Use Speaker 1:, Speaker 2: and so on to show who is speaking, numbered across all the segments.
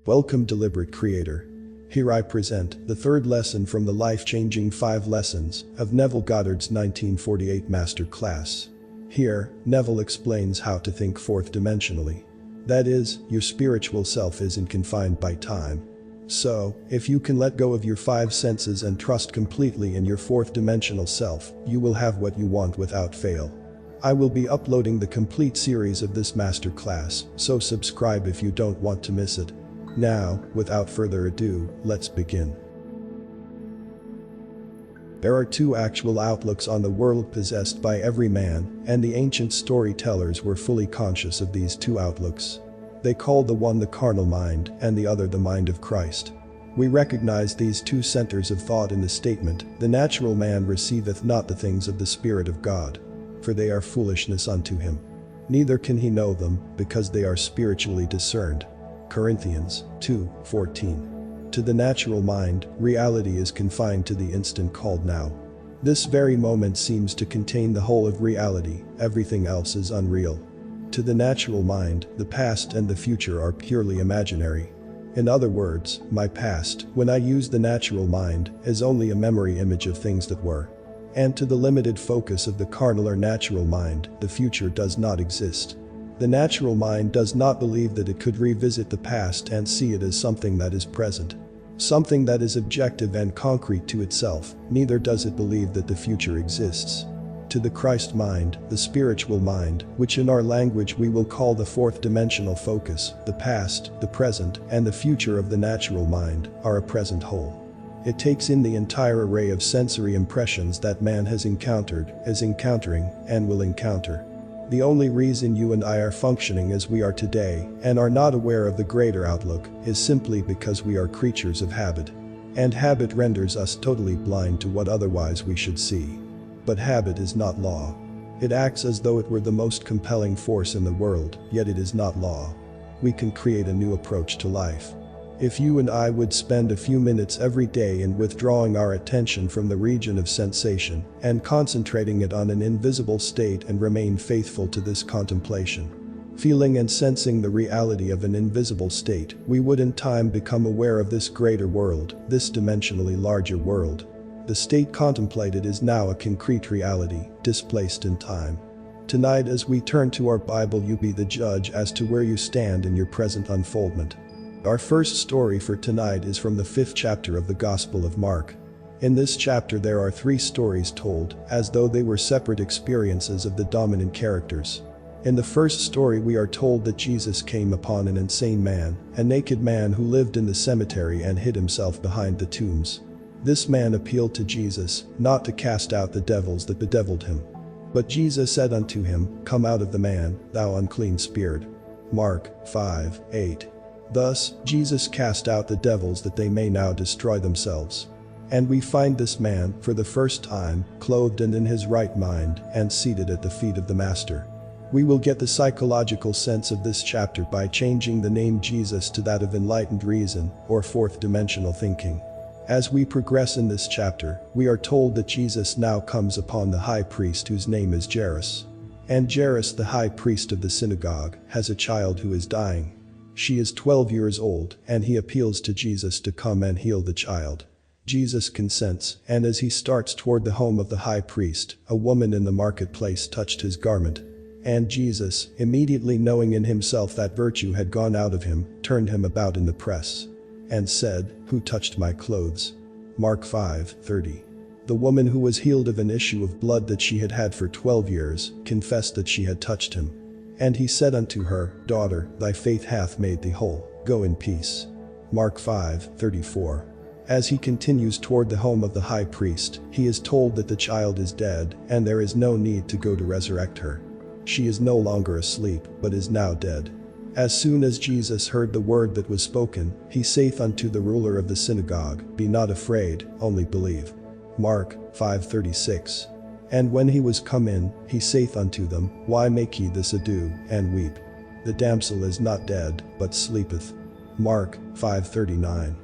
Speaker 1: Welcome, deliberate creator. Here I present the third lesson from the life-changing 5 lessons of Neville Goddard's 1948 master class. Here, Neville explains how to think fourth dimensionally. That is, your spiritual self isn't confined by time. So, if you can let go of your 5 senses and trust completely in your fourth dimensional self, you will have what you want without fail. I will be uploading the complete series of this master class, so subscribe if you don't want to miss it. Now, without further ado, let's begin. There are 2 actual outlooks on the world possessed by every man, and the ancient storytellers were fully conscious of these 2 outlooks. They called the one the carnal mind and the other the mind of Christ. We recognize these 2 centers of thought in the statement, "The natural man receiveth not the things of the Spirit of God, for they are foolishness unto him. Neither can he know them, because they are spiritually discerned." Corinthians 2:14. To the natural mind, reality is confined to the instant called now. This very moment seems to contain the whole of reality, everything else is unreal. To the natural mind, the past and the future are purely imaginary. In other words, my past, when I use the natural mind, is only a memory image of things that were. And to the limited focus of the carnal or natural mind, the future does not exist. The natural mind does not believe that it could revisit the past and see it as something that is present. Something that is objective and concrete to itself, neither does it believe that the future exists. To the Christ mind, the spiritual mind, which in our language we will call the fourth dimensional focus, the past, the present, and the future of the natural mind, are a present whole. It takes in the entire array of sensory impressions that man has encountered, is encountering, and will encounter. The only reason you and I are functioning as we are today, and are not aware of the greater outlook, is simply because we are creatures of habit. And habit renders us totally blind to what otherwise we should see. But habit is not law. It acts as though it were the most compelling force in the world, yet it is not law. We can create a new approach to life. If you and I would spend a few minutes every day in withdrawing our attention from the region of sensation and concentrating it on an invisible state and remain faithful to this contemplation, feeling and sensing the reality of an invisible state, we would in time become aware of this greater world, this dimensionally larger world. The state contemplated is now a concrete reality, displaced in time. Tonight, as we turn to our Bible, you be the judge as to where you stand in your present unfoldment. Our first story for tonight is from the 5th chapter of the Gospel of Mark. In this chapter there are 3 stories told, as though they were separate experiences of the dominant characters. In the first story we are told that Jesus came upon an insane man, a naked man who lived in the cemetery and hid himself behind the tombs. This man appealed to Jesus, not to cast out the devils that bedeviled him. But Jesus said unto him, "Come out of the man, thou unclean spirit." Mark 5:8. Thus, Jesus cast out the devils that they may now destroy themselves. And we find this man, for the first time, clothed and in his right mind, and seated at the feet of the Master. We will get the psychological sense of this chapter by changing the name Jesus to that of enlightened reason, or fourth dimensional thinking. As we progress in this chapter, we are told that Jesus now comes upon the high priest whose name is Jairus. And Jairus, the high priest of the synagogue, has a child who is dying. She is 12 years old, and he appeals to Jesus to come and heal the child. Jesus consents, and as he starts toward the home of the high priest, a woman in the marketplace touched his garment. And Jesus, immediately knowing in himself that virtue had gone out of him, turned him about in the press and said, "Who touched my clothes?" Mark 5:30. The woman, who was healed of an issue of blood that she had had for 12 years, confessed that she had touched him. And he said unto her, "Daughter, thy faith hath made thee whole, go in peace." Mark 5:34. As he continues toward the home of the high priest, he is told that the child is dead, and there is no need to go to resurrect her. She is no longer asleep, but is now dead. As soon as Jesus heard the word that was spoken, he saith unto the ruler of the synagogue, "Be not afraid, only believe." Mark 5:36. And when he was come in, he saith unto them, "Why make ye this ado, and weep? The damsel is not dead, but sleepeth." Mark 5:39.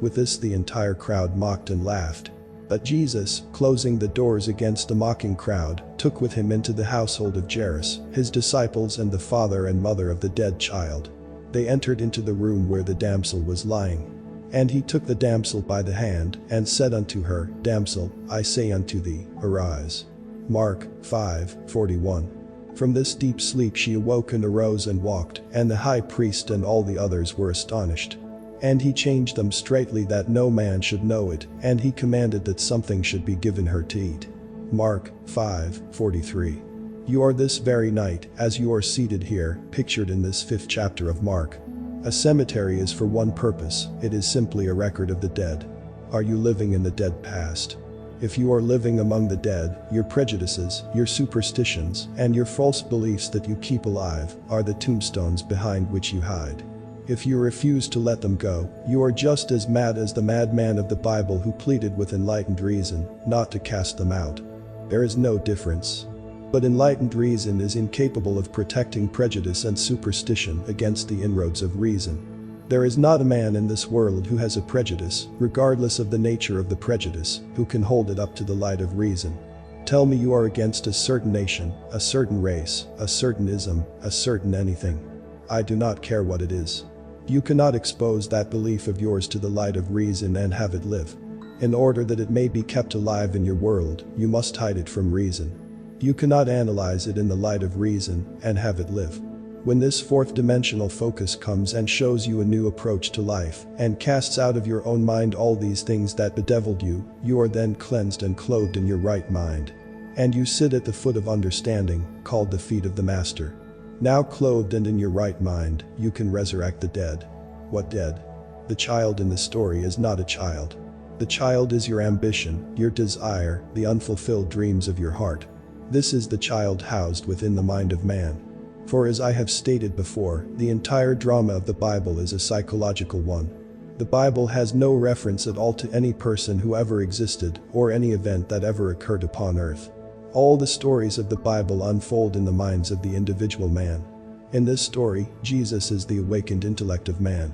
Speaker 1: With this the entire crowd mocked and laughed. But Jesus, closing the doors against the mocking crowd, took with him into the household of Jairus his disciples and the father and mother of the dead child. They entered into the room where the damsel was lying. And he took the damsel by the hand, and said unto her, Damsel, I say unto thee, arise. Mark 5:41. From this deep sleep she awoke and arose and walked, and the high priest and all the others were astonished. And he changed them straitly that no man should know it, and he commanded that something should be given her to eat. Mark 5:43. You are this very night, as you are seated here, pictured in this 5th chapter of Mark. A cemetery is for one purpose, it is simply a record of the dead. Are you living in the dead past? If you are living among the dead, your prejudices, your superstitions, and your false beliefs that you keep alive, are the tombstones behind which you hide. If you refuse to let them go, you are just as mad as the madman of the Bible who pleaded with enlightened reason not to cast them out. There is no difference. But enlightened reason is incapable of protecting prejudice and superstition against the inroads of reason. There is not a man in this world who has a prejudice, regardless of the nature of the prejudice, who can hold it up to the light of reason. Tell me you are against a certain nation, a certain race, a certain ism, a certain anything. I do not care what it is. You cannot expose that belief of yours to the light of reason and have it live. In order that it may be kept alive in your world, you must hide it from reason. You cannot analyze it in the light of reason and have it live. When this 4th dimensional focus comes and shows you a new approach to life and casts out of your own mind all these things that bedeviled you, you are then cleansed and clothed in your right mind. And you sit at the foot of understanding, called the feet of the Master. Now clothed and in your right mind, you can resurrect the dead. What dead? The child in the story is not a child. The child is your ambition, your desire, the unfulfilled dreams of your heart. This is the child housed within the mind of man. For as I have stated before, the entire drama of the Bible is a psychological one. The Bible has no reference at all to any person who ever existed or any event that ever occurred upon earth. All the stories of the Bible unfold in the minds of the individual man. In this story, Jesus is the awakened intellect of man.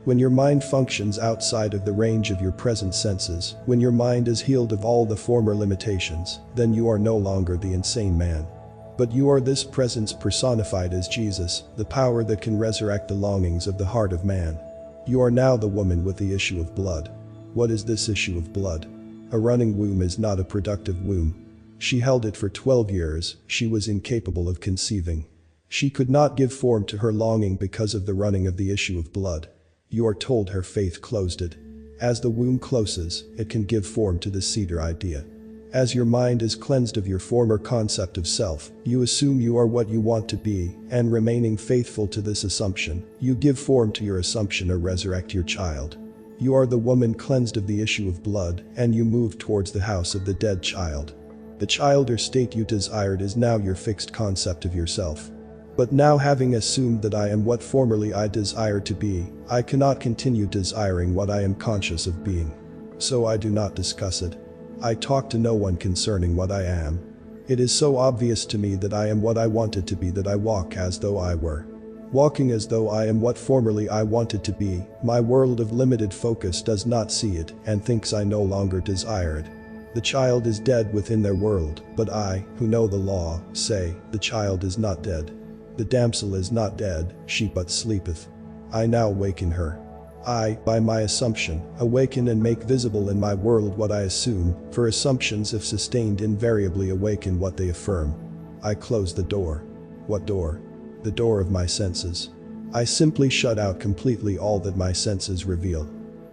Speaker 1: When your mind functions outside of the range of your present senses, when your mind is healed of all the former limitations, then you are no longer the insane man. But you are this presence personified as Jesus, the power that can resurrect the longings of the heart of man. You are now the woman with the issue of blood. What is this issue of blood? A running womb is not a productive womb. She held it for 12 years, she was incapable of conceiving. She could not give form to her longing because of the running of the issue of blood. You are told her faith closed it. As the womb closes, it can give form to the cedar idea. As your mind is cleansed of your former concept of self, you assume you are what you want to be, and remaining faithful to this assumption, you give form to your assumption or resurrect your child. You are the woman cleansed of the issue of blood, and you move towards the house of the dead child. The child or state you desired is now your fixed concept of yourself. But now, having assumed that I am what formerly I desire to be, I cannot continue desiring what I am conscious of being. So I do not discuss it. I talk to no one concerning what I am. It is so obvious to me that I am what I wanted to be that I walk as though I were. Walking as though I am what formerly I wanted to be, my world of limited focus does not see it and thinks I no longer desire it. The child is dead within their world, but I, who know the law, say, the child is not dead. The damsel is not dead, she but sleepeth. I now waken her. I, by my assumption, awaken and make visible in my world what I assume, for assumptions if sustained invariably awaken what they affirm. I close the door. What door? The door of my senses. I simply shut out completely all that my senses reveal.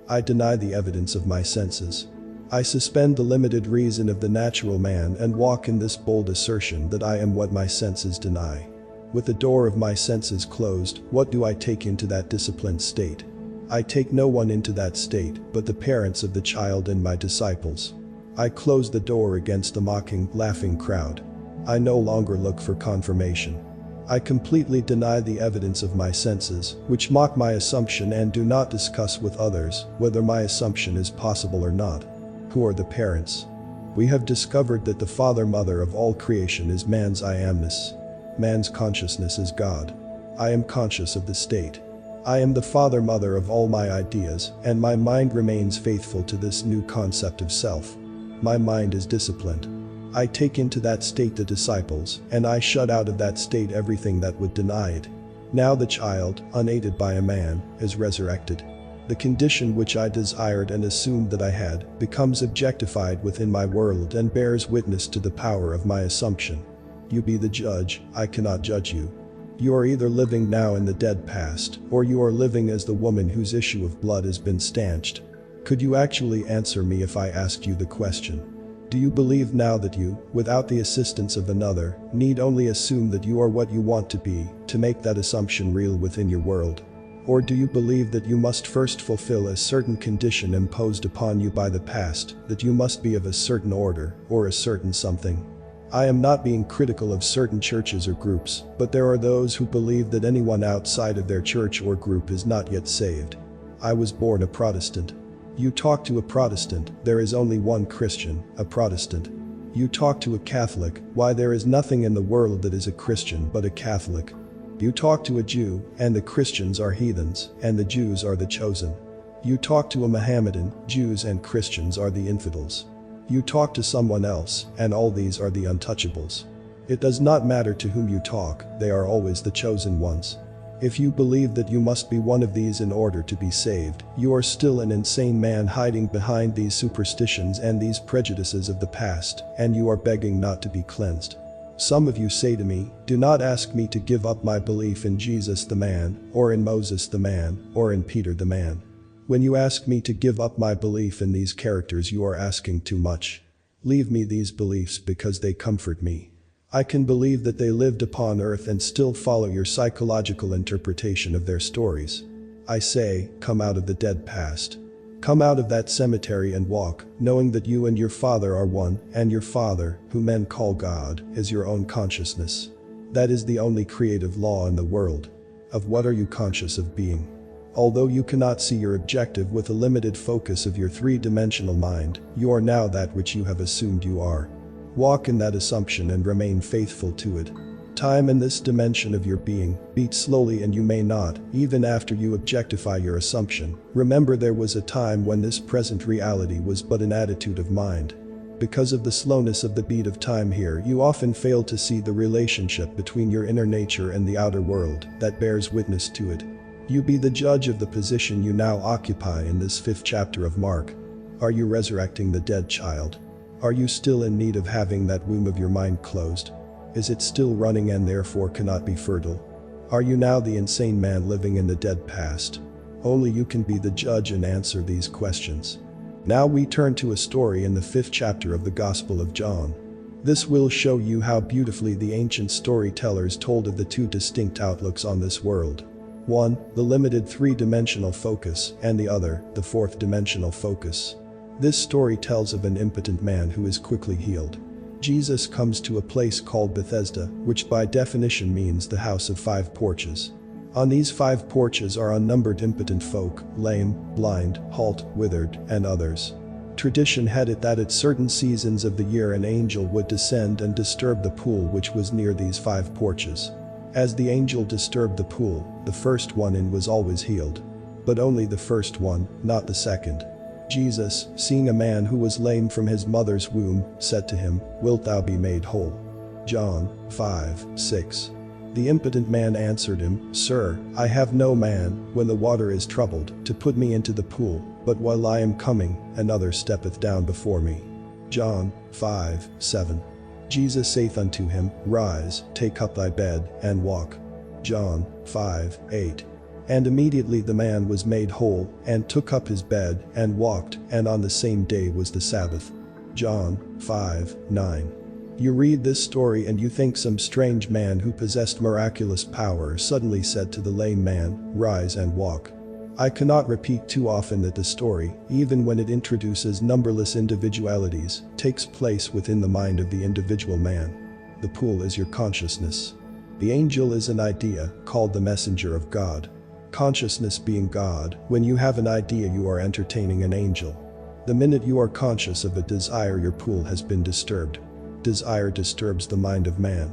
Speaker 1: I deny the evidence of my senses. I suspend the limited reason of the natural man and walk in this bold assertion that I am what my senses deny. With the door of my senses closed, what do I take into that disciplined state? I take no one into that state but the parents of the child and my disciples. I close the door against the mocking, laughing crowd. I no longer look for confirmation. I completely deny the evidence of my senses, which mock my assumption and do not discuss with others whether my assumption is possible or not. Who are the parents? We have discovered that the father-mother of all creation is man's I amness. Man's consciousness is God. I am conscious of the state. I am the father-mother of all my ideas, and my mind remains faithful to this new concept of self. My mind is disciplined. I take into that state the disciples, and I shut out of that state everything that would deny it. Now the child, unaided by a man, is resurrected. The condition which I desired and assumed that I had, becomes objectified within my world and bears witness to the power of my assumption. You be the judge, I cannot judge you. You are either living now in the dead past, or you are living as the woman whose issue of blood has been stanched. Could you actually answer me if I asked you the question? Do you believe now that you, without the assistance of another, need only assume that you are what you want to be, to make that assumption real within your world? Or do you believe that you must first fulfill a certain condition imposed upon you by the past, that you must be of a certain order, or a certain something? I am not being critical of certain churches or groups, but there are those who believe that anyone outside of their church or group is not yet saved. I was born a Protestant. You talk to a Protestant, there is only one Christian, a Protestant. You talk to a Catholic, why there is nothing in the world that is a Christian but a Catholic. You talk to a Jew, and the Christians are heathens, and the Jews are the chosen. You talk to a Mohammedan, Jews and Christians are the infidels. You talk to someone else, and all these are the untouchables. It does not matter to whom you talk, they are always the chosen ones. If you believe that you must be one of these in order to be saved, you are still an insane man hiding behind these superstitions and these prejudices of the past, and you are begging not to be cleansed. Some of you say to me, do not ask me to give up my belief in Jesus the man, or in Moses the man, or in Peter the man. When you ask me to give up my belief in these characters, you are asking too much. Leave me these beliefs because they comfort me. I can believe that they lived upon earth and still follow your psychological interpretation of their stories. I say, come out of the dead past. Come out of that cemetery and walk, knowing that you and your Father are one, and your Father, who men call God, is your own consciousness. That is the only creative law in the world. Of what are you conscious of being? Although you cannot see your objective with a limited focus of your three-dimensional mind, you are now that which you have assumed you are. Walk in that assumption and remain faithful to it. Time in this dimension of your being beats slowly, and you may not, even after you objectify your assumption, remember there was a time when this present reality was but an attitude of mind. Because of the slowness of the beat of time here, you often fail to see the relationship between your inner nature and the outer world that bears witness to it. You be the judge of the position you now occupy in this 5th chapter of Mark. Are you resurrecting the dead child? Are you still in need of having that womb of your mind closed? Is it still running and therefore cannot be fertile? Are you now the insane man living in the dead past? Only you can be the judge and answer these questions. Now we turn to a story in the 5th chapter of the Gospel of John. This will show you how beautifully the ancient storytellers told of the two distinct outlooks on this world. One, the limited three-dimensional focus, and the other, the fourth-dimensional focus. This story tells of an impotent man who is quickly healed. Jesus comes to a place called Bethesda, which by definition means the house of 5 porches. On these 5 porches are unnumbered impotent folk, lame, blind, halt, withered, and others. Tradition had it that at certain seasons of the year an angel would descend and disturb the pool which was near these 5 porches. As the angel disturbed the pool, the first one in was always healed. But only the first one, not the second. Jesus, seeing a man who was lame from his mother's womb, said to him, "Wilt thou be made whole?" John 5:6. The impotent man answered him, "Sir, I have no man, when the water is troubled, to put me into the pool, but while I am coming, another steppeth down before me." John 5:7. Jesus saith unto him, "Rise, take up thy bed, and walk." John 5:8. And immediately the man was made whole, and took up his bed, and walked, and on the same day was the Sabbath. John 5:9. You read this story and you think some strange man who possessed miraculous power suddenly said to the lame man, "Rise and walk." I cannot repeat too often that the story, even when it introduces numberless individualities, takes place within the mind of the individual man. The pool is your consciousness. The angel is an idea, called the messenger of God. Consciousness being God, when you have an idea you are entertaining an angel. The minute you are conscious of a desire, your pool has been disturbed. Desire disturbs the mind of man.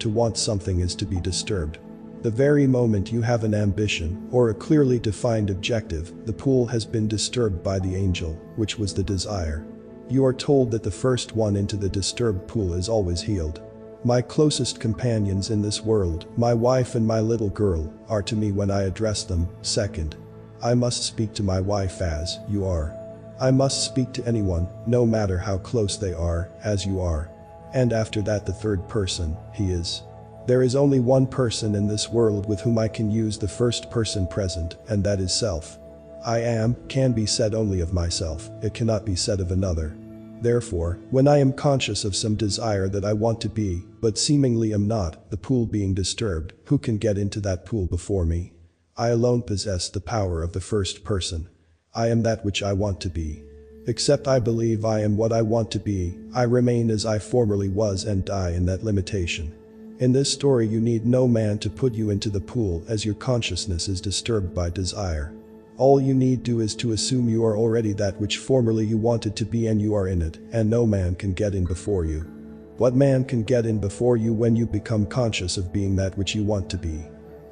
Speaker 1: To want something is to be disturbed. The very moment you have an ambition, or a clearly defined objective, the pool has been disturbed by the angel, which was the desire. You are told that the first one into the disturbed pool is always healed. My closest companions in this world, my wife and my little girl, are to me when I address them. Second, I must speak to my wife as you are. I must speak to anyone, no matter how close they are, as you are. And after that the third person, he is. There is only one person in this world with whom I can use the first person present, and that is self. I am can be said only of myself, it cannot be said of another. Therefore, when I am conscious of some desire that I want to be, but seemingly am not, the pool being disturbed, who can get into that pool before me? I alone possess the power of the first person. I am that which I want to be. Except I believe I am what I want to be, I remain as I formerly was and die in that limitation. In this story you need no man to put you into the pool as your consciousness is disturbed by desire. All you need do is to assume you are already that which formerly you wanted to be and you are in it, and no man can get in before you. What man can get in before you when you become conscious of being that which you want to be?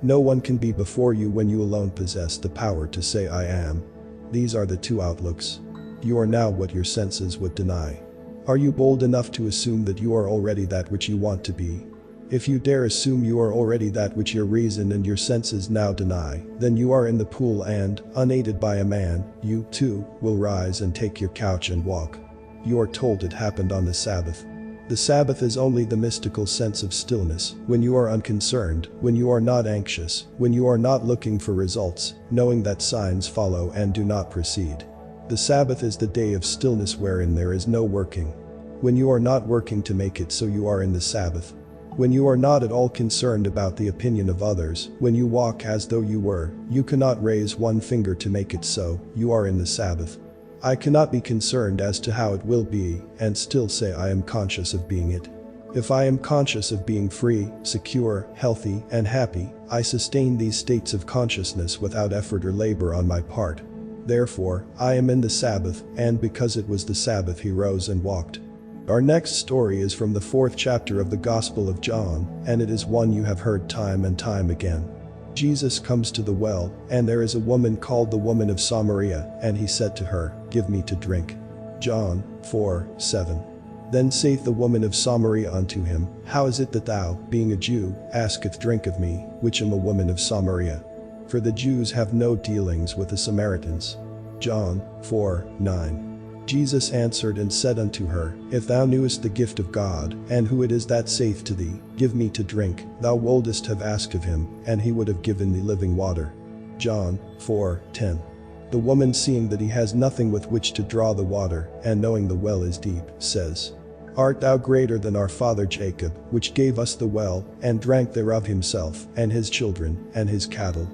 Speaker 1: No one can be before you when you alone possess the power to say I am. These are the two outlooks. You are now what your senses would deny. Are you bold enough to assume that you are already that which you want to be? If you dare assume you are already that which your reason and your senses now deny, then you are in the pool and, unaided by a man, you, too, will rise and take your couch and walk. You are told it happened on the Sabbath. The Sabbath is only the mystical sense of stillness, when you are unconcerned, when you are not anxious, when you are not looking for results, knowing that signs follow and do not precede. The Sabbath is the day of stillness wherein there is no working. When you are not working to make it so, you are in the Sabbath. When you are not at all concerned about the opinion of others, when you walk as though you were, you cannot raise one finger to make it so, you are in the Sabbath. I cannot be concerned as to how it will be, and still say I am conscious of being it. If I am conscious of being free, secure, healthy, and happy, I sustain these states of consciousness without effort or labor on my part. Therefore, I am in the Sabbath, and because it was the Sabbath he rose and walked. Our next story is from the 4th chapter of the Gospel of John, and it is one you have heard time and time again. Jesus comes to the well, and there is a woman called the woman of Samaria, and he said to her, Give me to drink. John 4:7. Then saith the woman of Samaria unto him, How is it that thou, being a Jew, asketh drink of me, which am a woman of Samaria? For the Jews have no dealings with the Samaritans. John 4:9. Jesus answered and said unto her, If thou knewest the gift of God, and who it is that saith to thee, Give me to drink, thou wouldest have asked of him, and he would have given thee living water. John 4:10. The woman, seeing that he has nothing with which to draw the water, and knowing the well is deep, says, Art thou greater than our father Jacob, which gave us the well, and drank thereof himself, and his children, and his cattle?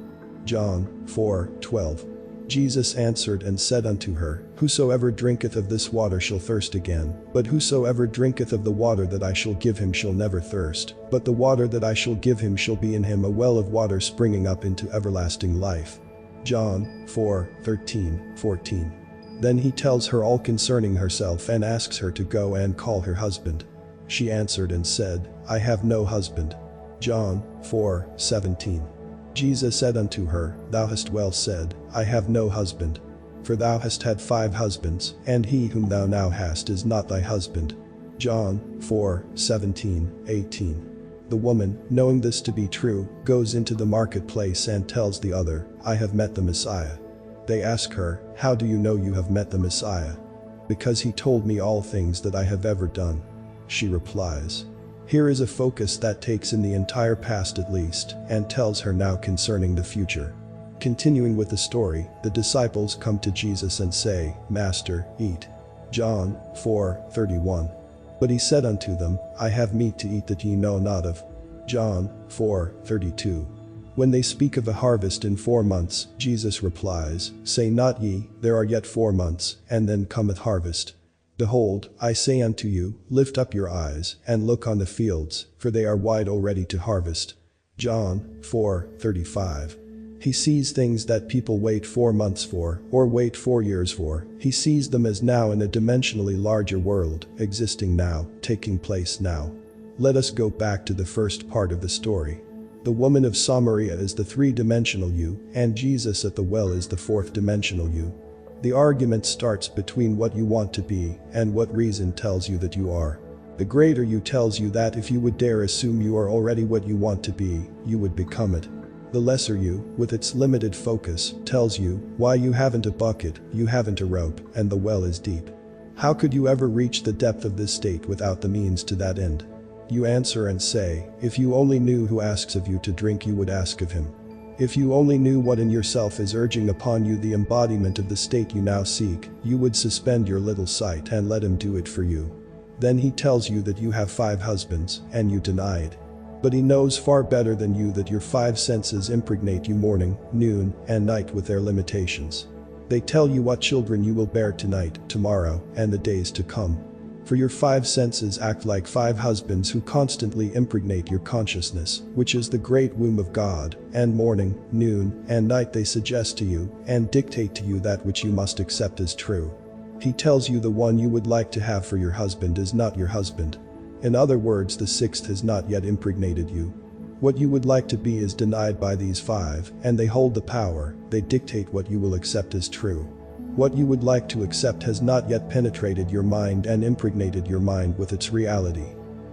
Speaker 1: John 4:12. Jesus answered and said unto her, Whosoever drinketh of this water shall thirst again, but whosoever drinketh of the water that I shall give him shall never thirst, but the water that I shall give him shall be in him a well of water springing up into everlasting life. John 4:13-14. Then he tells her all concerning herself and asks her to go and call her husband. She answered and said, I have no husband. John 4:17. Jesus said unto her, Thou hast well said, I have no husband. For thou hast had 5 husbands, and he whom thou now hast is not thy husband. John 4:17-18. The woman, knowing this to be true, goes into the marketplace and tells the other, I have met the Messiah. They ask her, How do you know you have met the Messiah? Because he told me all things that I have ever done. She replies. Here is a focus that takes in the entire past at least, and tells her now concerning the future. Continuing with the story, the disciples come to Jesus and say, Master, eat. John 4:31. But he said unto them, I have meat to eat that ye know not of. John 4:32. When they speak of a harvest in 4 months, Jesus replies, Say not ye, there are yet 4 months, and then cometh harvest. Behold, I say unto you, lift up your eyes, and look on the fields, for they are white already to harvest. John 4:35. He sees things that people wait 4 months for, or wait 4 years for. He sees them as now in a dimensionally larger world, existing now, taking place now. Let us go back to the first part of the story. The woman of Samaria is the 3-dimensional you, and Jesus at the well is the 4th-dimensional you. The argument starts between what you want to be and what reason tells you that you are. The greater you tells you that if you would dare assume you are already what you want to be, you would become it. The lesser you, with its limited focus, tells you, why you haven't a bucket, you haven't a rope, and the well is deep. How could you ever reach the depth of this state without the means to that end? You answer and say, if you only knew who asks of you to drink you would ask of him. If you only knew what in yourself is urging upon you the embodiment of the state you now seek, you would suspend your little sight and let him do it for you. Then he tells you that you have 5 husbands, and you deny it. But he knows far better than you that your 5 senses impregnate you morning, noon, and night with their limitations. They tell you what children you will bear tonight, tomorrow, and the days to come. For your 5 senses act like 5 husbands who constantly impregnate your consciousness, which is the great womb of God, and morning, noon, and night they suggest to you, and dictate to you that which you must accept as true. He tells you the one you would like to have for your husband is not your husband. In other words, the 6th has not yet impregnated you. What you would like to be is denied by these 5, and they hold the power, they dictate what you will accept as true. What you would like to accept has not yet penetrated your mind and impregnated your mind with its reality.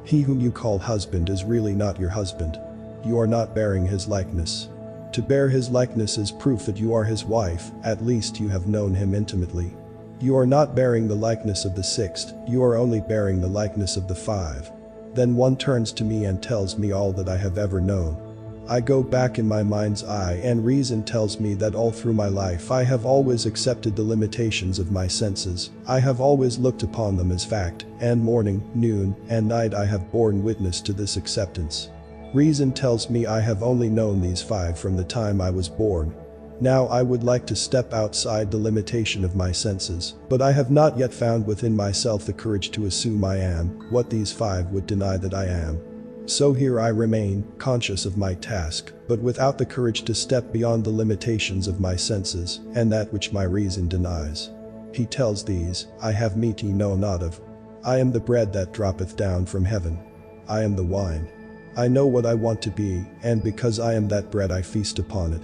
Speaker 1: He whom you call husband is really not your husband. You are not bearing his likeness. To bear his likeness is proof that you are his wife, at least you have known him intimately. You are not bearing the likeness of the 6th, you are only bearing the likeness of the 5. Then one turns to me and tells me all that I have ever known. I go back in my mind's eye and reason tells me that all through my life I have always accepted the limitations of my senses, I have always looked upon them as fact, and morning, noon, and night I have borne witness to this acceptance. Reason tells me I have only known these 5 from the time I was born. Now I would like to step outside the limitation of my senses, but I have not yet found within myself the courage to assume I am what these 5 would deny that I am. So here I remain, conscious of my task, but without the courage to step beyond the limitations of my senses, and that which my reason denies. He tells these, I have meat ye know not of. I am the bread that droppeth down from heaven. I am the wine. I know what I want to be, and because I am that bread I feast upon it.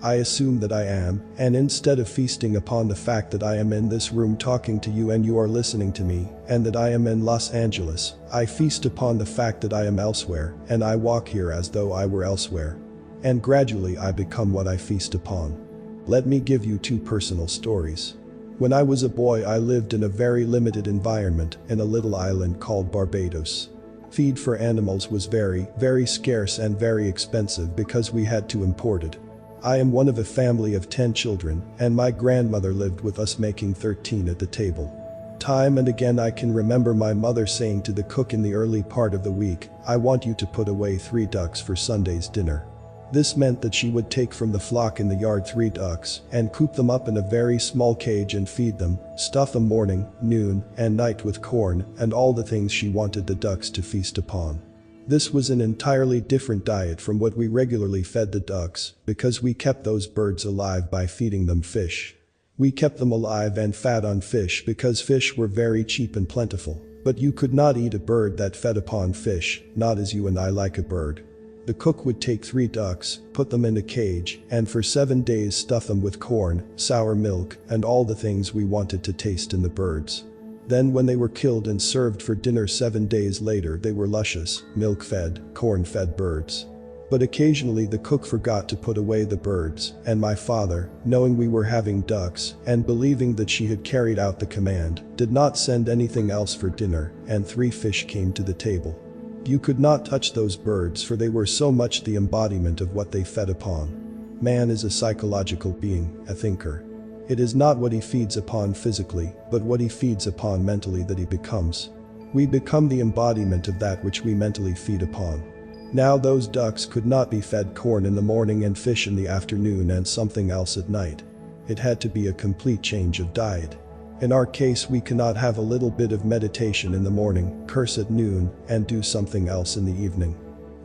Speaker 1: I assume that I am, and instead of feasting upon the fact that I am in this room talking to you and you are listening to me, and that I am in Los Angeles, I feast upon the fact that I am elsewhere, and I walk here as though I were elsewhere. And gradually I become what I feast upon. Let me give you 2 personal stories. When I was a boy I lived in a very limited environment in a little island called Barbados. Feed for animals was very, very scarce and very expensive because we had to import it. I am one of a family of 10 children, and my grandmother lived with us making 13 at the table. Time and again I can remember my mother saying to the cook in the early part of the week, I want you to put away 3 ducks for Sunday's dinner. This meant that she would take from the flock in the yard 3 ducks, and coop them up in a very small cage and feed them, stuff them morning, noon, and night with corn, and all the things she wanted the ducks to feast upon. This was an entirely different diet from what we regularly fed the ducks, because we kept those birds alive by feeding them fish. We kept them alive and fat on fish because fish were very cheap and plentiful, but you could not eat a bird that fed upon fish, not as you and I like a bird. The cook would take 3 ducks, put them in a cage, and for 7 days stuff them with corn, sour milk, and all the things we wanted to taste in the birds. Then when they were killed and served for dinner 7 days later they were luscious, milk-fed, corn-fed birds. But occasionally the cook forgot to put away the birds, and my father, knowing we were having ducks, and believing that she had carried out the command, did not send anything else for dinner, and 3 fish came to the table. You could not touch those birds for they were so much the embodiment of what they fed upon. Man is a psychological being, a thinker. It is not what he feeds upon physically, but what he feeds upon mentally that he becomes. We become the embodiment of that which we mentally feed upon. Now those ducks could not be fed corn in the morning and fish in the afternoon and something else at night. It had to be a complete change of diet. In our case we cannot have a little bit of meditation in the morning, curse at noon, and do something else in the evening.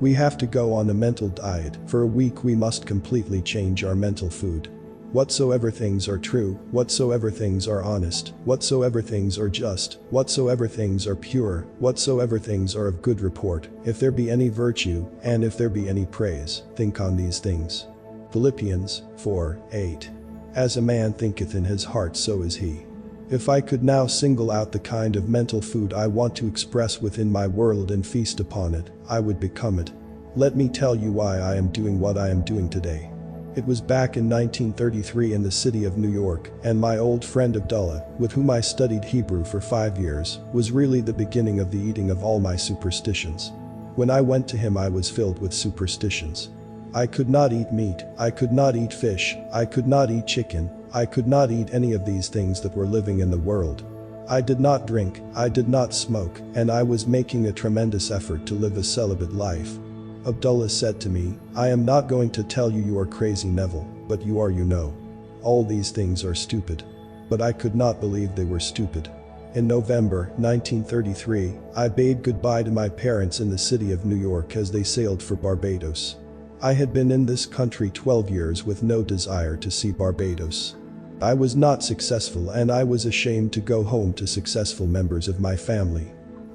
Speaker 1: We have to go on a mental diet. For a week we must completely change our mental food. Whatsoever things are true, whatsoever things are honest, whatsoever things are just, whatsoever things are pure, whatsoever things are of good report, if there be any virtue, and if there be any praise, think on these things. Philippians 4:8. As a man thinketh in his heart so is he. If I could now single out the kind of mental food I want to express within my world and feast upon it, I would become it. Let me tell you why I am doing what I am doing today. It was back in 1933 in the city of New York, and my old friend Abdullah, with whom I studied Hebrew for 5 years, was really the beginning of the eating of all my superstitions. When I went to him I was filled with superstitions. I could not eat meat, I could not eat fish, I could not eat chicken, I could not eat any of these things that were living in the world. I did not drink, I did not smoke, and I was making a tremendous effort to live a celibate life. Abdullah said to me, "I am not going to tell you you are crazy, Neville, but you are, you know. All these things are stupid." But I could not believe they were stupid. In November 1933, I bade goodbye to my parents in the city of New York as they sailed for Barbados. I had been in this country 12 years with no desire to see Barbados. I was not successful and I was ashamed to go home to successful members of my family.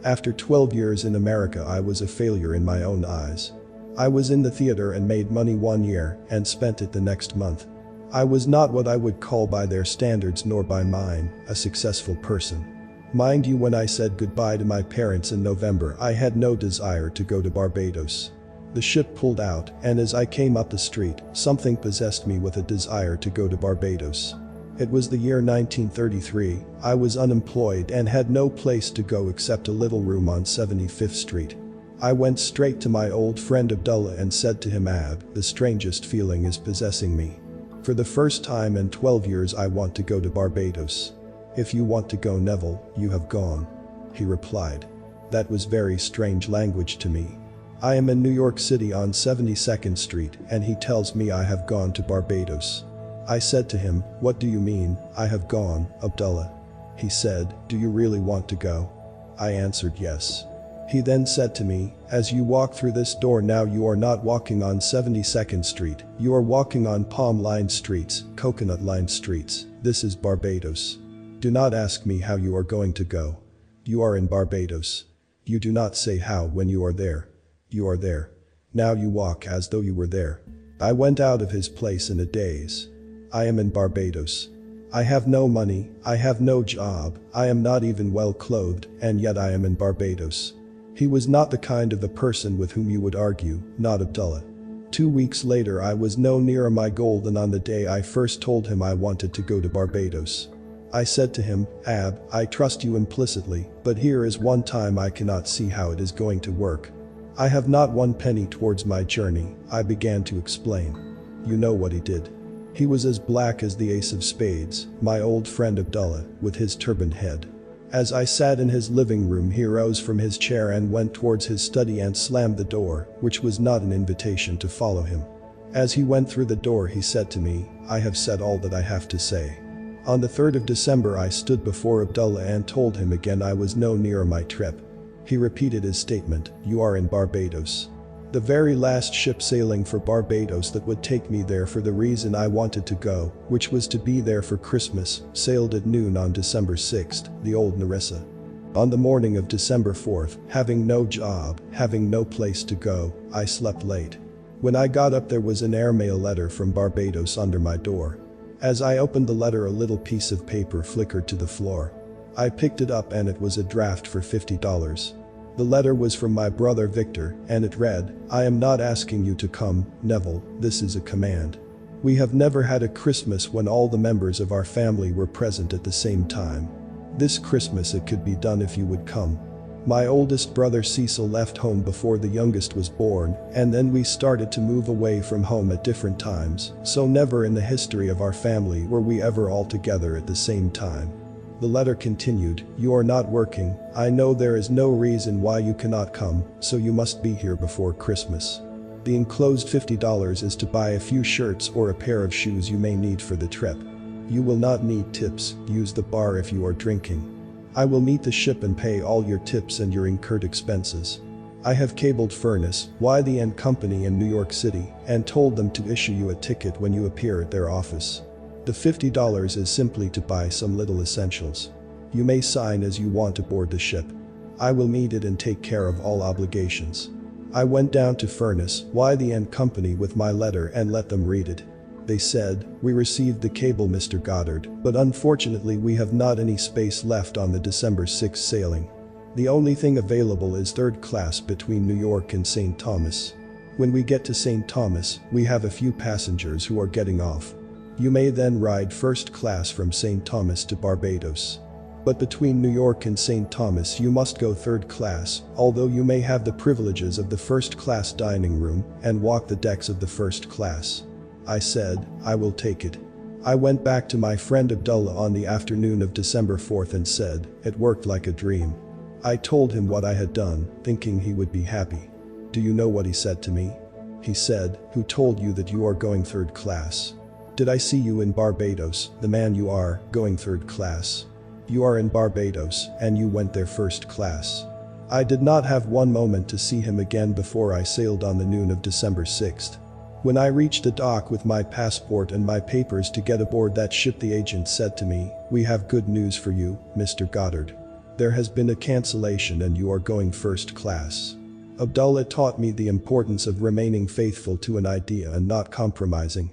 Speaker 1: After 12 years in America I was a failure in my own eyes. I was in the theater and made money 1 year and spent it the next month. I was not what I would call by their standards nor by mine, a successful person. Mind you, when I said goodbye to my parents in November I had no desire to go to Barbados. The ship pulled out, and as I came up the street, something possessed me with a desire to go to Barbados. It was the year 1933, I was unemployed and had no place to go except a little room on 75th Street. I went straight to my old friend Abdullah and said to him, "Ab, the strangest feeling is possessing me. For the first time in 12 years I want to go to Barbados." "If you want to go, Neville, you have gone," he replied. That was very strange language to me. I am in New York City on 72nd Street and he tells me I have gone to Barbados. I said to him, "What do you mean, I have gone, Abdullah?" He said, "Do you really want to go?" I answered yes. He then said to me, "As you walk through this door now you are not walking on 72nd Street, you are walking on palm-lined streets, coconut-lined streets. This is Barbados. Do not ask me how you are going to go. You are in Barbados. You do not say how when you are there. You are there. Now you walk as though you were there." I went out of his place in a daze. I am in Barbados. I have no money, I have no job, I am not even well clothed, and yet I am in Barbados. He was not the kind of a person with whom you would argue, not Abdullah. 2 weeks later I was no nearer my goal than on the day I first told him I wanted to go to Barbados. I said to him, "Ab, I trust you implicitly, but here is one time I cannot see how it is going to work. I have not 1 penny towards my journey," I began to explain. You know what he did. He was as black as the ace of spades, my old friend Abdullah, with his turbaned head. As I sat in his living room he rose from his chair and went towards his study and slammed the door, which was not an invitation to follow him. As he went through the door he said to me, "I have said all that I have to say." On the 3rd of December I stood before Abdullah and told him again I was no nearer my trip. He repeated his statement, "You are in Barbados." The very last ship sailing for Barbados that would take me there for the reason I wanted to go, which was to be there for Christmas, sailed at noon on December 6th, the old Narissa. On the morning of December 4th, having no job, having no place to go, I slept late. When I got up there was an airmail letter from Barbados under my door. As I opened the letter a little piece of paper flickered to the floor. I picked it up and it was a draft for $50. The letter was from my brother Victor, and it read, "I am not asking you to come, Neville, this is a command. We have never had a Christmas when all the members of our family were present at the same time. This Christmas it could be done if you would come. My oldest brother Cecil left home before the youngest was born, and then we started to move away from home at different times, so never in the history of our family were we ever all together at the same time." The letter continued, "You are not working, I know there is no reason why you cannot come, so you must be here before Christmas. The enclosed $50 is to buy a few shirts or a pair of shoes you may need for the trip. You will not need tips, use the bar if you are drinking. I will meet the ship and pay all your tips and your incurred expenses. I have cabled Furnace, Y&the Company in New York City, and told them to issue you a ticket when you appear at their office. The $50 is simply to buy some little essentials. You may sign as you want aboard the ship. I will meet it and take care of all obligations." I went down to Furnace, Y&the Company with my letter and let them read it. They said, "We received the cable, Mr. Goddard, but unfortunately we have not any space left on the December 6 sailing. The only thing available is third class between New York and St. Thomas. When we get to St. Thomas, we have a few passengers who are getting off. You may then ride first class from St. Thomas to Barbados. But between New York and St. Thomas you must go third class, although you may have the privileges of the first class dining room and walk the decks of the first class." I said, "I will take it." I went back to my friend Abdullah on the afternoon of December 4th and said, "It worked like a dream." I told him what I had done, thinking he would be happy. Do you know what he said to me? He said, "Who told you that you are going third class? Did I see you in Barbados, the man you are, going third class? You are in Barbados, and you went there first class." I did not have one moment to see him again before I sailed on the noon of December 6th. When I reached the dock with my passport and my papers to get aboard that ship, the agent said to me, "We have good news for you, Mr. Goddard. There has been a cancellation and you are going first class." Abdullah taught me the importance of remaining faithful to an idea and not compromising.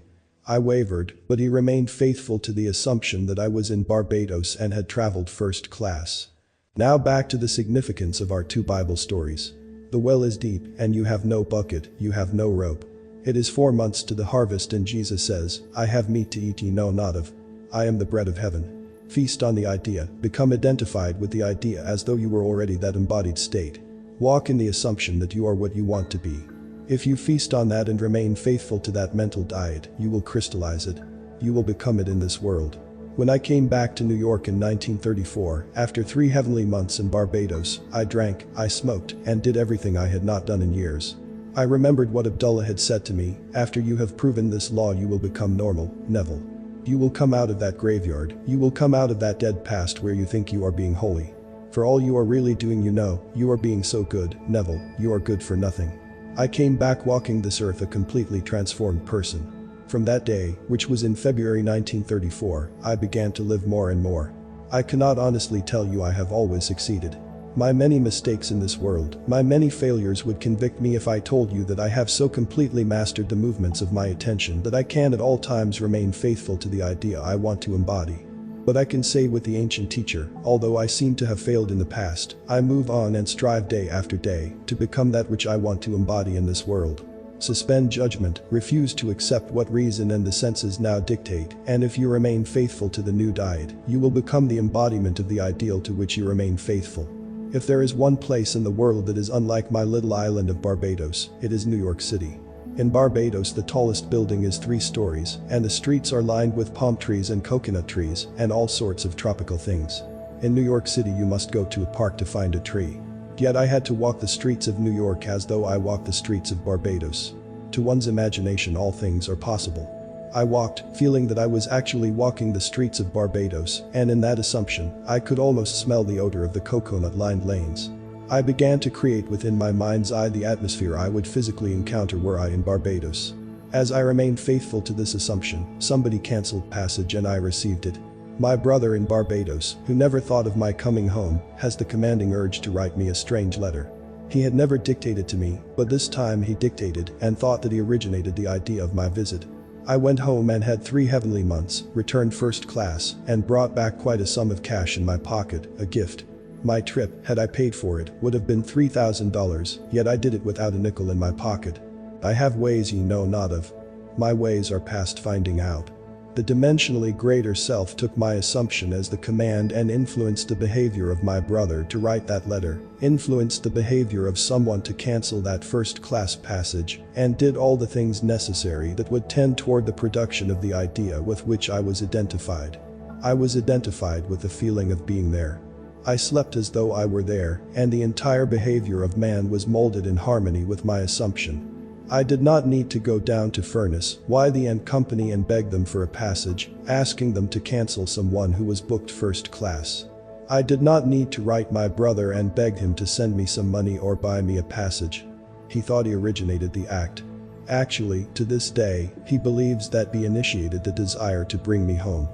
Speaker 1: I wavered, but he remained faithful to the assumption that I was in Barbados and had traveled first class. Now back to the significance of our two Bible stories. The well is deep, and you have no bucket, you have no rope. It is 4 months to the harvest and Jesus says, "I have meat to eat ye know not of. I am the bread of heaven." Feast on the idea, become identified with the idea as though you were already that embodied state. Walk in the assumption that you are what you want to be. If you feast on that and remain faithful to that mental diet, you will crystallize it. You will become it in this world. When I came back to New York in 1934, after 3 heavenly months in Barbados, I drank, I smoked, and did everything I had not done in years. I remembered what Abdullah had said to me, "After you have proven this law you will become normal, Neville. You will come out of that graveyard, you will come out of that dead past where you think you are being holy. For all you are really doing, you are being so good, Neville, you are good for nothing." I came back walking this earth a completely transformed person. From that day, which was in February 1934, I began to live more and more. I cannot honestly tell you I have always succeeded. My many mistakes in this world, my many failures would convict me if I told you that I have so completely mastered the movements of my attention that I can at all times remain faithful to the idea I want to embody. But I can say with the ancient teacher, although I seem to have failed in the past, I move on and strive day after day to become that which I want to embody in this world. Suspend judgment, refuse to accept what reason and the senses now dictate, and if you remain faithful to the new diet, you will become the embodiment of the ideal to which you remain faithful. If there is one place in the world that is unlike my little island of Barbados, it is New York City. In Barbados, the tallest building is 3 stories, and the streets are lined with palm trees and coconut trees, and all sorts of tropical things. In New York City you must go to a park to find a tree. Yet I had to walk the streets of New York as though I walked the streets of Barbados. To one's imagination all things are possible. I walked, feeling that I was actually walking the streets of Barbados, and in that assumption, I could almost smell the odor of the coconut-lined lanes. I began to create within my mind's eye the atmosphere I would physically encounter were I in Barbados. As I remained faithful to this assumption, somebody cancelled passage and I received it. My brother in Barbados, who never thought of my coming home, has the commanding urge to write me a strange letter. He had never dictated to me, but this time he dictated and thought that he originated the idea of my visit. I went home and had 3 heavenly months, returned first class, and brought back quite a sum of cash in my pocket, a gift. My trip, had I paid for it, would have been $3,000, yet I did it without a nickel in my pocket. I have ways ye know not of. My ways are past finding out. The dimensionally greater self took my assumption as the command and influenced the behavior of my brother to write that letter, influenced the behavior of someone to cancel that first-class passage, and did all the things necessary that would tend toward the production of the idea with which I was identified. I was identified with the feeling of being there. I slept as though I were there, and the entire behavior of man was molded in harmony with my assumption. I did not need to go down to Furnace, Wythe and Company and beg them for a passage, asking them to cancel someone who was booked first class. I did not need to write my brother and beg him to send me some money or buy me a passage. He thought he originated the act. Actually, to this day, he believes that he initiated the desire to bring me home.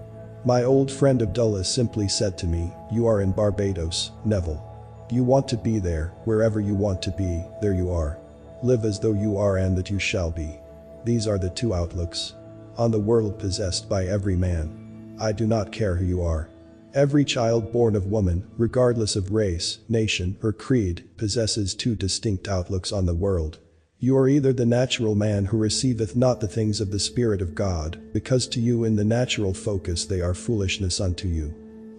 Speaker 1: My old friend Abdullah simply said to me, "You are in Barbados, Neville. You want to be there, wherever you want to be, there you are. Live as though you are and that you shall be." These are the two outlooks. on the world possessed by every man. I do not care who you are. Every child born of woman, regardless of race, nation, or creed, possesses two distinct outlooks on the world. You are either the natural man who receiveth not the things of the Spirit of God, because to you in the natural focus they are foolishness unto you.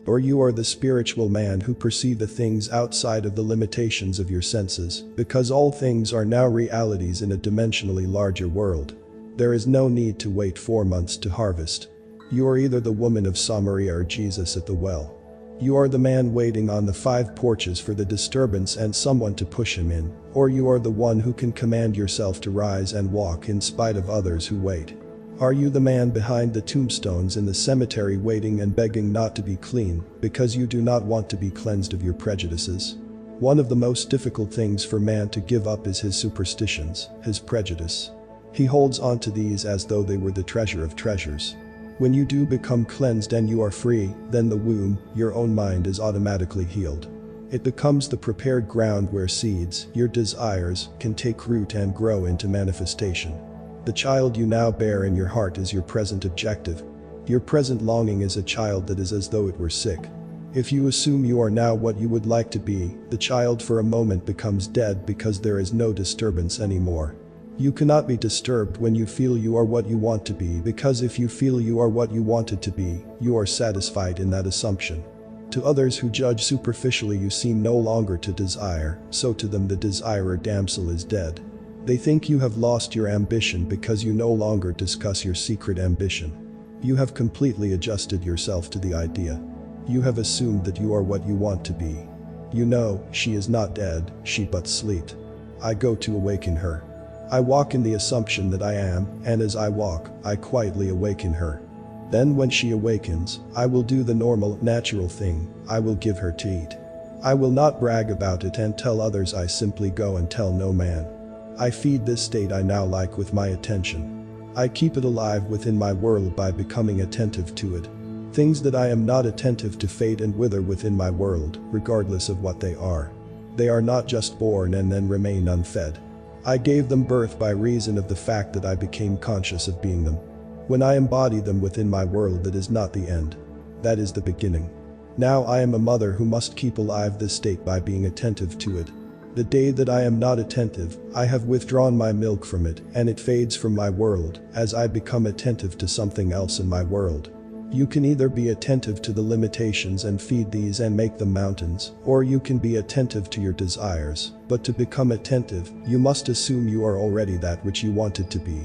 Speaker 1: Or you are the spiritual man who perceive the things outside of the limitations of your senses, because all things are now realities in a dimensionally larger world. There is no need to wait 4 months to harvest. You are either the woman of Samaria or Jesus at the well. You are the man waiting on the 5 porches for the disturbance and someone to push him in, or you are the one who can command yourself to rise and walk in spite of others who wait. Are you the man behind the tombstones in the cemetery waiting and begging not to be clean, because you do not want to be cleansed of your prejudices? One of the most difficult things for man to give up is his superstitions, his prejudice. He holds on to these as though they were the treasure of treasures. When you do become cleansed and you are free, then the womb, your own mind, is automatically healed. It becomes the prepared ground where seeds, your desires, can take root and grow into manifestation. The child you now bear in your heart is your present objective. Your present longing is a child that is as though it were sick. If you assume you are now what you would like to be, the child for a moment becomes dead because there is no disturbance anymore. You cannot be disturbed when you feel you are what you want to be, because if you feel you are what you wanted to be, you are satisfied in that assumption. To others who judge superficially you seem no longer to desire, so to them the desirer damsel is dead. They think you have lost your ambition because you no longer discuss your secret ambition. You have completely adjusted yourself to the idea. You have assumed that you are what you want to be. You know, she is not dead, she but slept. I go to awaken her. I walk in the assumption that I am, and as I walk, I quietly awaken her. Then when she awakens, I will do the normal, natural thing, I will give her to eat. I will not brag about it and tell others, I simply go and tell no man. I feed this state I now like with my attention. I keep it alive within my world by becoming attentive to it. Things that I am not attentive to fade and wither within my world, regardless of what they are. They are not just born and then remain unfed. I gave them birth by reason of the fact that I became conscious of being them. When I embody them within my world, that is not the end. That is the beginning. Now I am a mother who must keep alive this state by being attentive to it. The day that I am not attentive, I have withdrawn my milk from it, and it fades from my world, as I become attentive to something else in my world. You can either be attentive to the limitations and feed these and make them mountains, or you can be attentive to your desires, but to become attentive, you must assume you are already that which you wanted to be.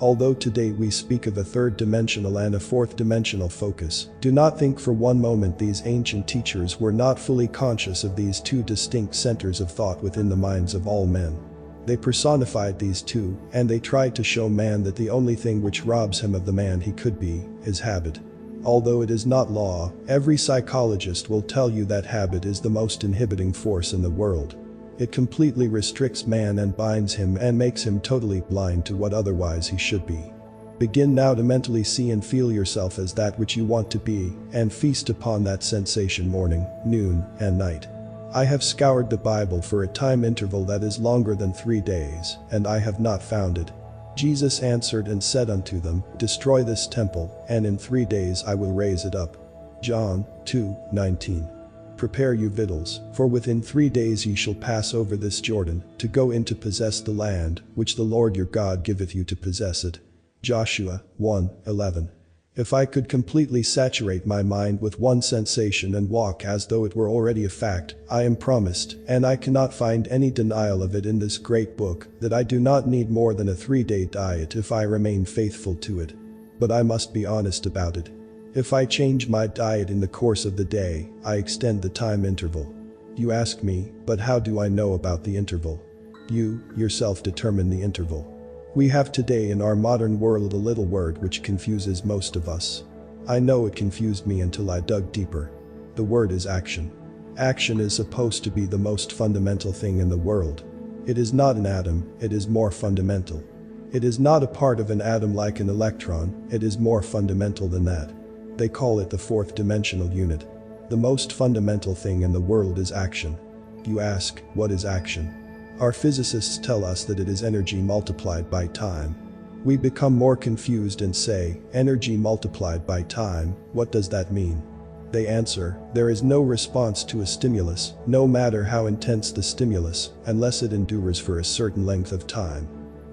Speaker 1: Although today we speak of a third-dimensional and a fourth-dimensional focus, do not think for one moment these ancient teachers were not fully conscious of these two distinct centers of thought within the minds of all men. They personified these two, and they tried to show man that the only thing which robs him of the man he could be, is habit. Although it is not law, every psychologist will tell you that habit is the most inhibiting force in the world. It completely restricts man and binds him and makes him totally blind to what otherwise he should be. Begin now to mentally see and feel yourself as that which you want to be, and feast upon that sensation morning, noon, and night. I have scoured the Bible for a time interval that is longer than 3 days, and I have not found it. Jesus answered and said unto them, Destroy this temple, and in 3 days I will raise it up. John 2:19. Prepare you victuals, for within 3 days ye shall pass over this Jordan, to go in to possess the land, which the Lord your God giveth you to possess it. Joshua 1:11. If I could completely saturate my mind with one sensation and walk as though it were already a fact, I am promised, and I cannot find any denial of it in this great book, that I do not need more than a 3-day diet if I remain faithful to it. But I must be honest about it. If I change my diet in the course of the day, I extend the time interval. You ask me, but how do I know about the interval? You, yourself, determine the interval. We have today in our modern world a little word which confuses most of us. I know it confused me until I dug deeper. The word is action. Action is supposed to be the most fundamental thing in the world. It is not an atom, it is more fundamental. It is not a part of an atom like an electron, it is more fundamental than that. They call it the fourth dimensional unit. The most fundamental thing in the world is action. You ask, what is action? Our physicists tell us that it is energy multiplied by time. We become more confused and say, energy multiplied by time, what does that mean? They answer, there is no response to a stimulus, no matter how intense the stimulus, unless it endures for a certain length of time.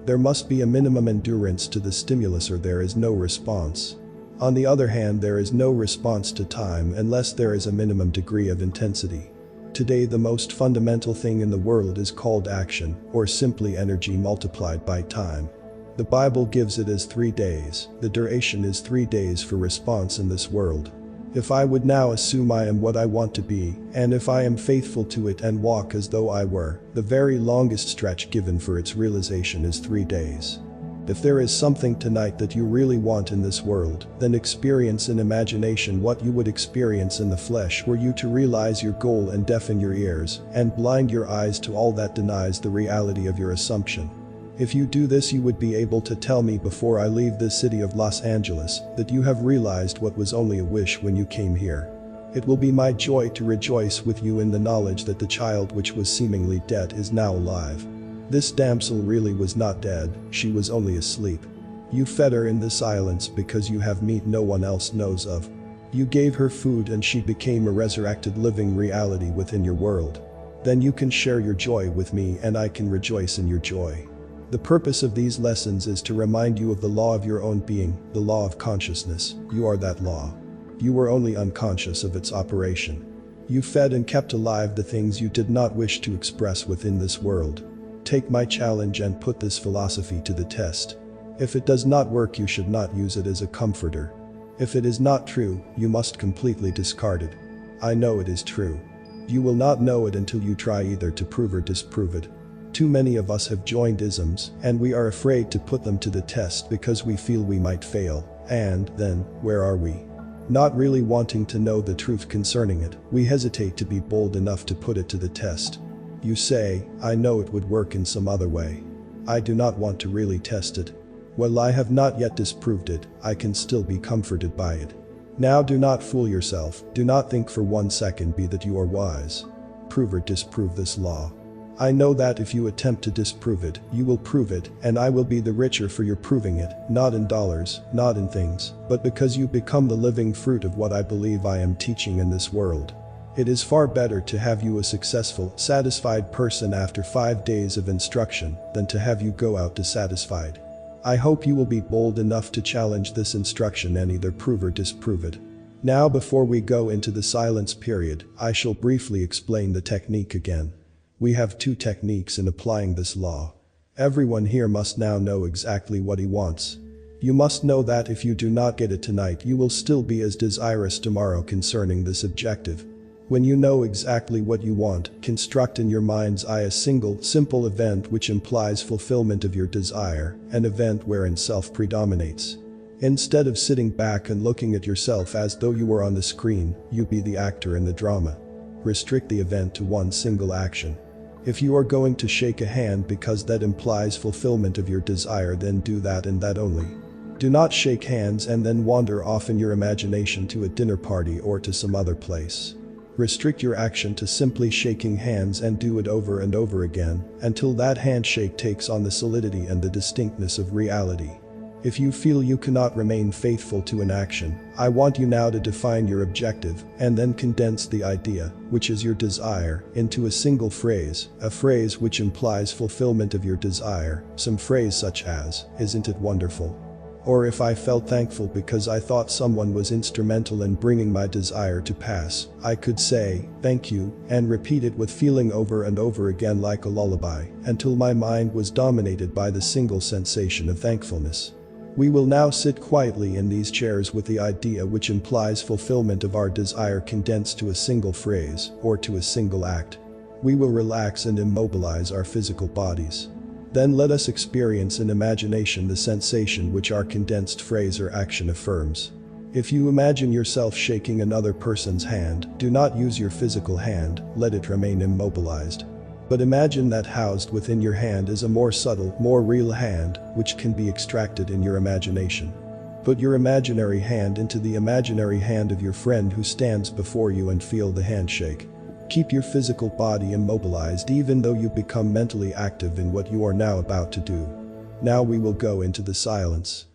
Speaker 1: There must be a minimum endurance to the stimulus or there is no response. On the other hand, there is no response to time unless there is a minimum degree of intensity. Today the most fundamental thing in the world is called action, or simply energy multiplied by time. The Bible gives it as 3 days, the duration is 3 days for response in this world. If I would now assume I am what I want to be, and if I am faithful to it and walk as though I were, the very longest stretch given for its realization is 3 days. If there is something tonight that you really want in this world, then experience in imagination what you would experience in the flesh were you to realize your goal and deafen your ears, and blind your eyes to all that denies the reality of your assumption. If you do this, you would be able to tell me before I leave this city of Los Angeles that you have realized what was only a wish when you came here. It will be my joy to rejoice with you in the knowledge that the child which was seemingly dead is now alive. This damsel really was not dead, she was only asleep. You fed her in the silence because you have meat no one else knows of. You gave her food and she became a resurrected living reality within your world. Then you can share your joy with me and I can rejoice in your joy. The purpose of these lessons is to remind you of the law of your own being, the law of consciousness. You are that law. You were only unconscious of its operation. You fed and kept alive the things you did not wish to express within this world. Take my challenge and put this philosophy to the test. If it does not work, you should not use it as a comforter. If it is not true, you must completely discard it. I know it is true. You will not know it until you try either to prove or disprove it. Too many of us have joined isms, and we are afraid to put them to the test because we feel we might fail, and then, where are we? Not really wanting to know the truth concerning it, we hesitate to be bold enough to put it to the test. You say, I know it would work in some other way. I do not want to really test it. While I have not yet disproved it, I can still be comforted by it. Now do not fool yourself, do not think for 1 second be that you are wise. Prove or disprove this law. I know that if you attempt to disprove it, you will prove it, and I will be the richer for your proving it, not in dollars, not in things, but because you become the living fruit of what I believe I am teaching in this world. It is far better to have you a successful, satisfied person after 5 days of instruction than to have you go out dissatisfied. I hope you will be bold enough to challenge this instruction and either prove or disprove it. Now, before we go into the silence period, I shall briefly explain the technique again. We have 2 techniques in applying this law. Everyone here must now know exactly what he wants. You must know that if you do not get it tonight, you will still be as desirous tomorrow concerning this objective. When you know exactly what you want, construct in your mind's eye a single, simple event which implies fulfillment of your desire, an event wherein self predominates. Instead of sitting back and looking at yourself as though you were on the screen, you be the actor in the drama. Restrict the event to one single action. If you are going to shake a hand because that implies fulfillment of your desire, then do that and that only. Do not shake hands and then wander off in your imagination to a dinner party or to some other place. Restrict your action to simply shaking hands and do it over and over again until that handshake takes on the solidity and the distinctness of reality. If you feel you cannot remain faithful to an action, I want you now to define your objective and then condense the idea, which is your desire, into a single phrase, a phrase which implies fulfillment of your desire, some phrase such as, "Isn't it wonderful?" Or if I felt thankful because I thought someone was instrumental in bringing my desire to pass, I could say, "Thank you," and repeat it with feeling over and over again like a lullaby, until my mind was dominated by the single sensation of thankfulness. We will now sit quietly in these chairs with the idea which implies fulfillment of our desire condensed to a single phrase, or to a single act. We will relax and immobilize our physical bodies. Then let us experience in imagination the sensation which our condensed phrase or action affirms. If you imagine yourself shaking another person's hand, do not use your physical hand, let it remain immobilized. But imagine that housed within your hand is a more subtle, more real hand, which can be extracted in your imagination. Put your imaginary hand into the imaginary hand of your friend who stands before you and feel the handshake. Keep your physical body immobilized even though you become mentally active in what you are now about to do. Now we will go into the silence.